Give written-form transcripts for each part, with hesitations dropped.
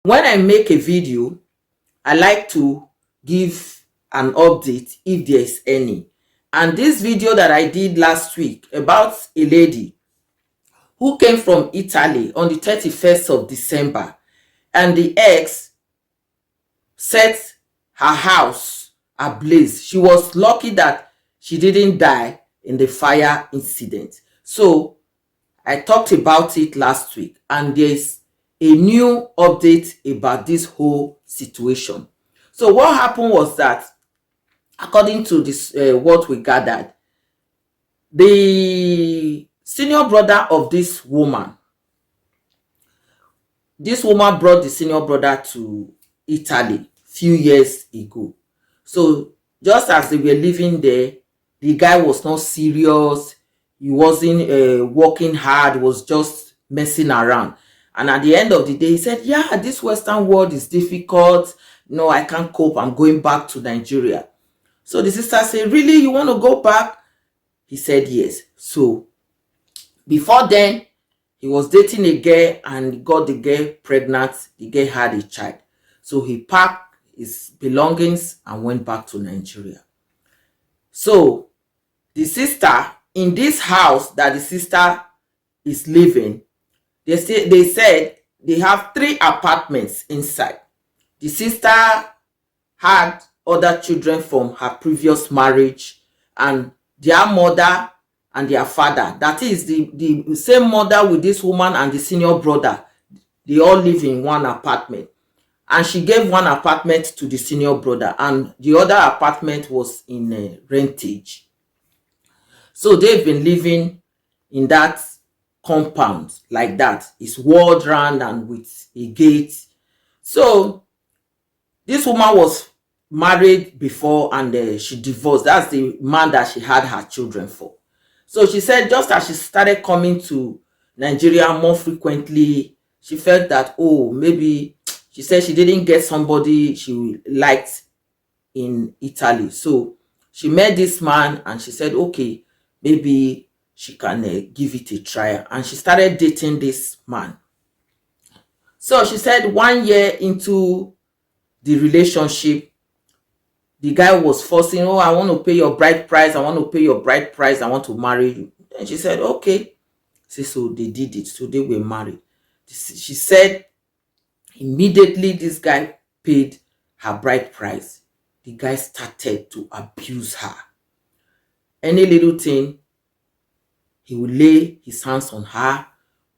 When I make a video, I like to give an update if there's any. And this video that I did last week about a lady who came from Italy on the 31st of December, and the ex set her house ablaze. She was lucky that she didn't die in the fire incident. So I talked about it last week, and there's a new update about this whole situation. So what happened was that, according to this, what we gathered, the senior brother of this woman brought the senior brother to Italy few years ago. So just as they were living there, the guy was not serious. He wasn't working hard. He was just messing around. And at the end of the day, he said, yeah, this Western world is difficult. No, I can't cope. I'm going back to Nigeria. So the sister said, really, you want to go back? He said, yes. So before then, he was dating a girl and got the girl pregnant. The girl had a child. So he packed his belongings and went back to Nigeria. So the sister, in this house that the sister is living, they said they have 3 apartments inside. The sister had other children from her previous marriage, and their mother and their father, that is the same mother with this woman and the senior brother, they all live in one apartment. And she gave one apartment to the senior brother, and the other apartment was in rentage. So they've been living in that compound like that. It's walled round and with a gate. So this woman was married before, and she divorced. That's the man that she had her children for. So she said just as she started coming to Nigeria more frequently, she felt that, oh, maybe, she said she didn't get somebody she liked in Italy. So she met this man and she said, okay, maybe she can give it a try. And she started dating this man. So she said 1 year into the relationship, the guy was forcing, oh, I want to pay your bride price. I want to pay your bride price. I want to marry you. And she said, okay. So they did it. So they were married. She said immediately this guy paid her bride price, the guy started to abuse her. Any little thing, he will lay his hands on her,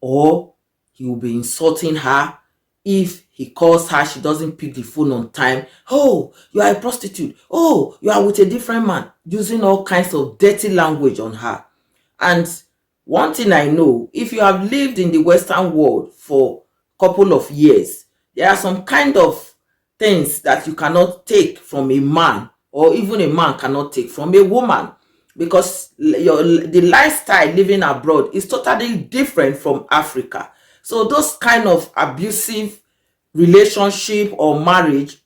or he will be insulting her. If he calls her, she doesn't pick the phone on time. Oh, you are a prostitute. Oh, you are with a different man. Using all kinds of dirty language on her. And one thing I know, if you have lived in the Western world for a couple of years, there are some kind of things that you cannot take from a man, or even a man cannot take from a woman, because the lifestyle living abroad is totally different from Africa. So those kind of abusive relationship or marriage,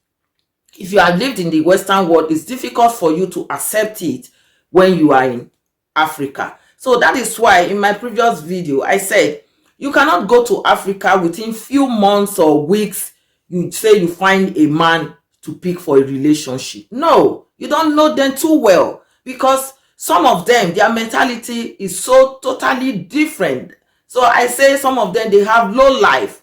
if you have lived in the Western world, it's difficult for you to accept it when you are in Africa. So that is why in my previous video, I said, you cannot go to Africa within few months or weeks, you say you find a man to pick for a relationship. No, you don't know them too well, because some of them, their mentality is so totally different. So I say some of them, they have low life,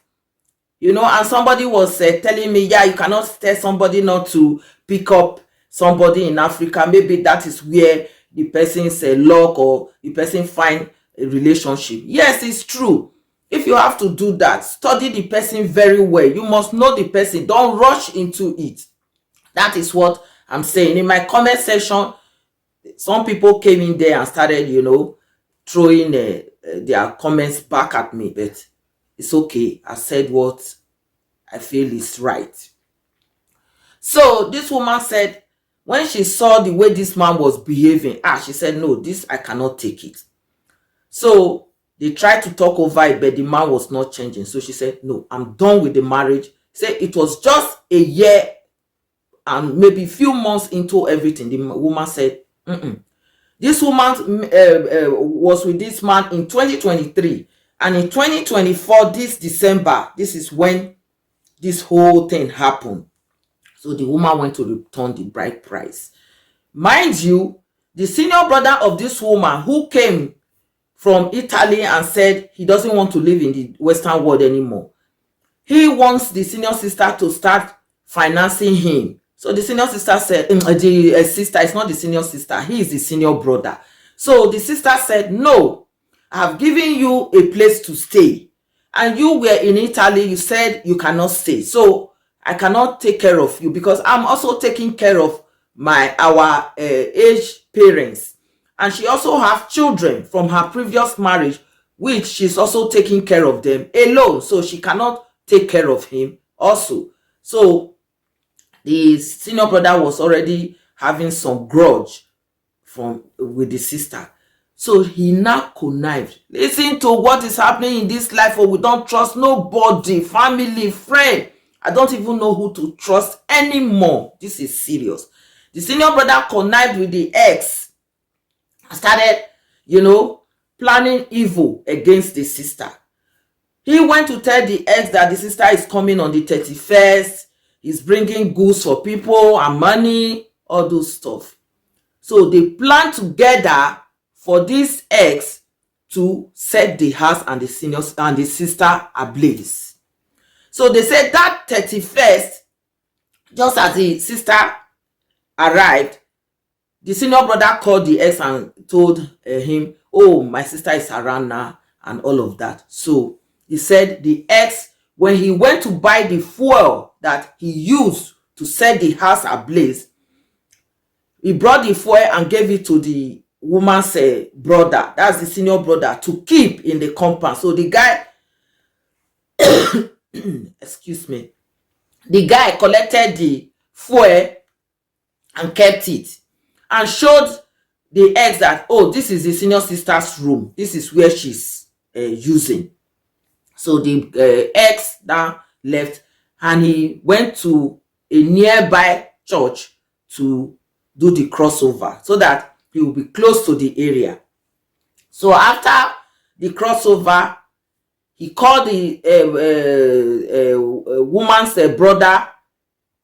and somebody was telling me, yeah, you cannot tell somebody not to pick up somebody in Africa. Maybe that is where the person's luck, or the person find a relationship. Yes, it's true. If you have to do that, study the person very well. You must know the person. Don't rush into it. That is what I'm saying. In my comment section, some people came in there and started, throwing their comments back at me. But it's okay. I said what I feel is right. So this woman said, when she saw the way this man was behaving, she said, no, this, I cannot take it. So they tried to talk over it, but the man was not changing. So she said, no, I'm done with the marriage. Say it was just a year and maybe a few months into everything. The woman said, this woman was with this man in 2023. And in 2024, this December, this is when this whole thing happened. So the woman went to return the bride price. Mind you, the senior brother of this woman who came from Italy and said he doesn't want to live in the Western world anymore, he wants the senior sister to start financing him. So the senior sister said, the sister is not the senior sister, he is the senior brother. So the sister said, no, I have given you a place to stay, and you were in Italy, you said you cannot stay, so I cannot take care of you, because I'm also taking care of our aged parents, and she also have children from her previous marriage, which she's also taking care of them alone, so she cannot take care of him also. So the senior brother was already having some grudge with the sister. So he now connived. Listen to what is happening in this life, or we don't trust nobody, family, friend. I don't even know who to trust anymore. This is serious. The senior brother connived with the ex and started, planning evil against the sister. He went to tell the ex that the sister is coming on the 31st. He's bringing goods for people and money, all those stuff. So they planned together for this ex to set the house and the sister ablaze. So they said that 31st, just as the sister arrived, the senior brother called the ex and told him, oh, my sister is around now, and all of that. So he said the ex, when he went to buy the fuel that he used to set the house ablaze, he brought the fuel and gave it to the woman's brother, that's the senior brother, to keep in the compound. So the guy, excuse me, the guy collected the fuel and kept it and showed the ex that, oh, this is the senior sister's room, this is where she's using. So the ex now left, and he went to a nearby church to do the crossover so that he will be close to the area. So after the crossover, he called the woman's brother.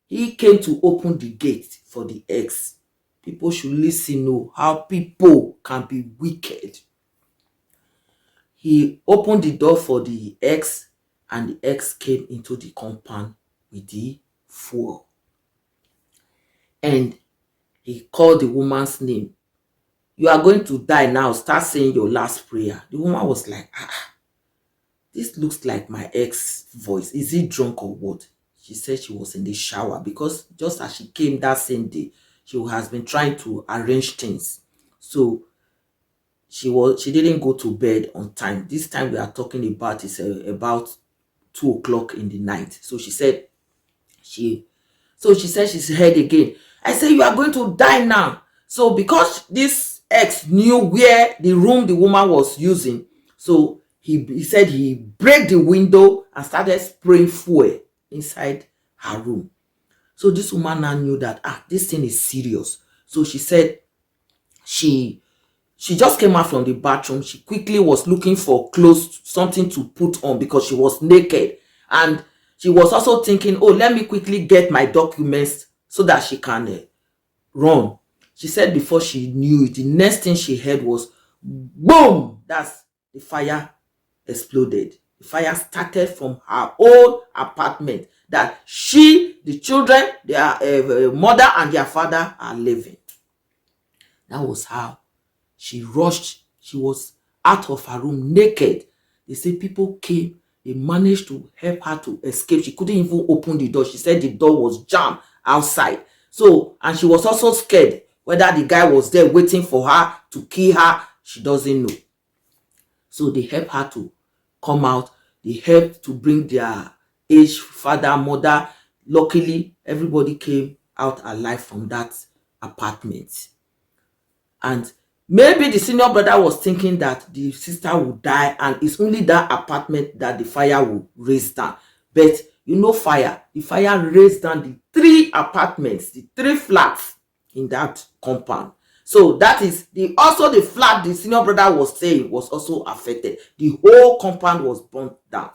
He came to open the gate for the ex. People should listen to how people can be wicked. He opened the door for the ex, and the ex came into the compound with the fuel. And he called the woman's name. You are going to die now. Start saying your last prayer. The woman was like, this looks like my ex voice. Is he drunk or what? She said she was in the shower, because just as she came that same day, she has been trying to arrange things. So she didn't go to bed on time. This time we are talking about is about 2 o'clock in the night. So she said she's heard again. I said, you are going to die now. So because this ex knew where the room the woman was using, so he said he break the window and started spraying fuel inside her room. So this woman now knew that this thing is serious. So she said she just came out from the bathroom. She quickly was looking for clothes, something to put on, because she was naked. And she was also thinking, oh, let me quickly get my documents so that she can run. She said before she knew it, the next thing she heard was boom. That's the fire exploded. The fire started from her own apartment that the children, their mother and their father are living. That was how she rushed. She was out of her room naked. They say people came. They managed to help her to escape. She couldn't even open the door. She said the door was jammed outside. So, and she was also scared whether the guy was there waiting for her to kill her. She doesn't know. So they helped her to come out. They helped to bring their aged father, mother. Luckily, everybody came out alive from that apartment. And maybe the senior brother was thinking that the sister would die, and it's only that apartment that the fire will raise down. But fire. The fire raised down the 3 apartments, the 3 flats in that compound. So that is also the flat the senior brother was saying was also affected. The whole compound was burnt down.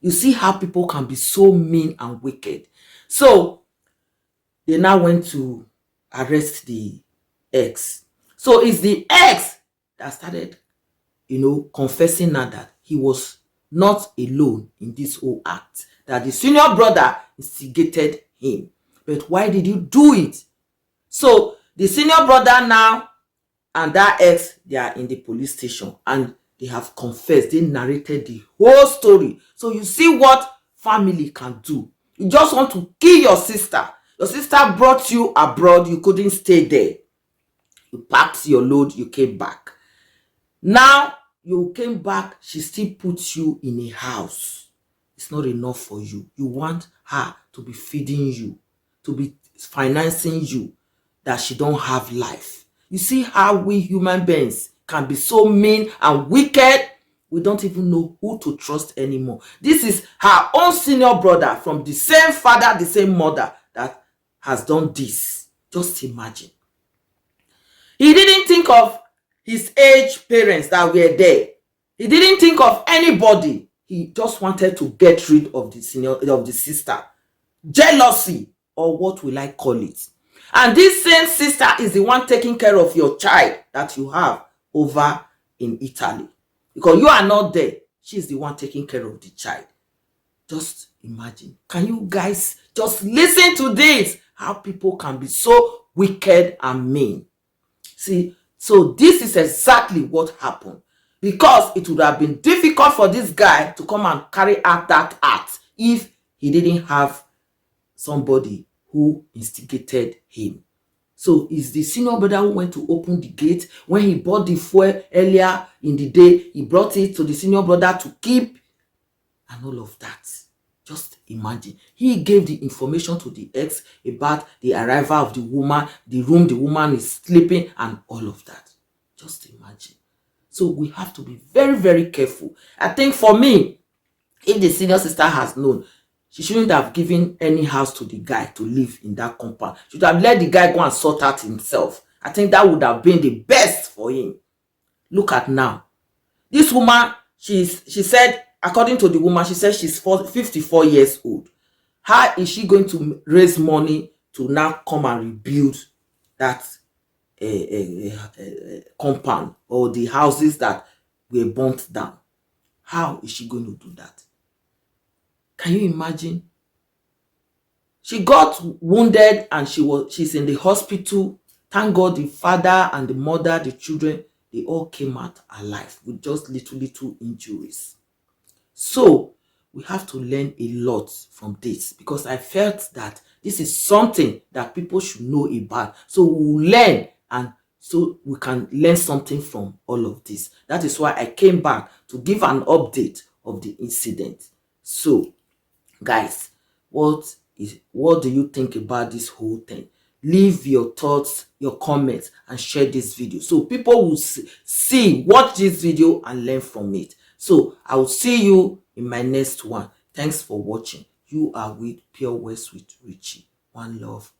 You see how people can be so mean and wicked. So they now went to arrest the ex. So it's the ex that started, confessing now that he was not alone in this whole act, that the senior brother instigated him. But why did you do it? So the senior brother now and that ex, they are in the police station and they have confessed. They narrated the whole story. So you see what family can do. You just want to kill your sister. Your sister brought you abroad. You couldn't stay there. You packed your load. You came back. Now you came back. She still puts you in a house. It's not enough for you. You want her to be feeding you, to be financing you, that she don't have life. You see how we human beings can be so mean and wicked. We don't even know who to trust anymore. This is her own senior brother from the same father, the same mother that has done this. Just imagine. He didn't think of his aged parents that were there. He didn't think of anybody. He just wanted to get rid of the sister. Jealousy, or what will I call it? And this same sister is the one taking care of your child that you have over in Italy. Because you are not there. She's the one taking care of the child. Just imagine. Can you guys just listen to this? How people can be so wicked and mean. See, so this is exactly what happened. Because it would have been difficult for this guy to come and carry out that act if he didn't have somebody who instigated him. So it's the senior brother who went to open the gate. When he bought the fuel earlier in the day, he brought it to the senior brother to keep, and all of that. Just imagine. He gave the information to the ex about the arrival of the woman, the room the woman is sleeping, and all of that. Just imagine. So we have to be very, very careful. I think for me, if the senior sister has known, she shouldn't have given any house to the guy to live in that compound. She should have let the guy go and sort out himself. I think that would have been the best for him. Look at now. This woman, she said, according to the woman, she said she's 54 years old. How is she going to raise money to now come and rebuild that compound or the houses that were burnt down? How is she going to do that? Can you imagine? She got wounded and she's in the hospital. Thank God the father and the mother, the children, they all came out alive with just little injuries. So we have to learn a lot from this, because I felt that this is something that people should know about. So we'll learn, and so we can learn something from all of this. That is why I came back to give an update of the incident. So guys, what do you think about this whole thing? Leave your thoughts, your comments, and share this video so people will watch this video and learn from it. So I will see you in my next one. Thanks for watching. You are with Pure West with Richie. One love.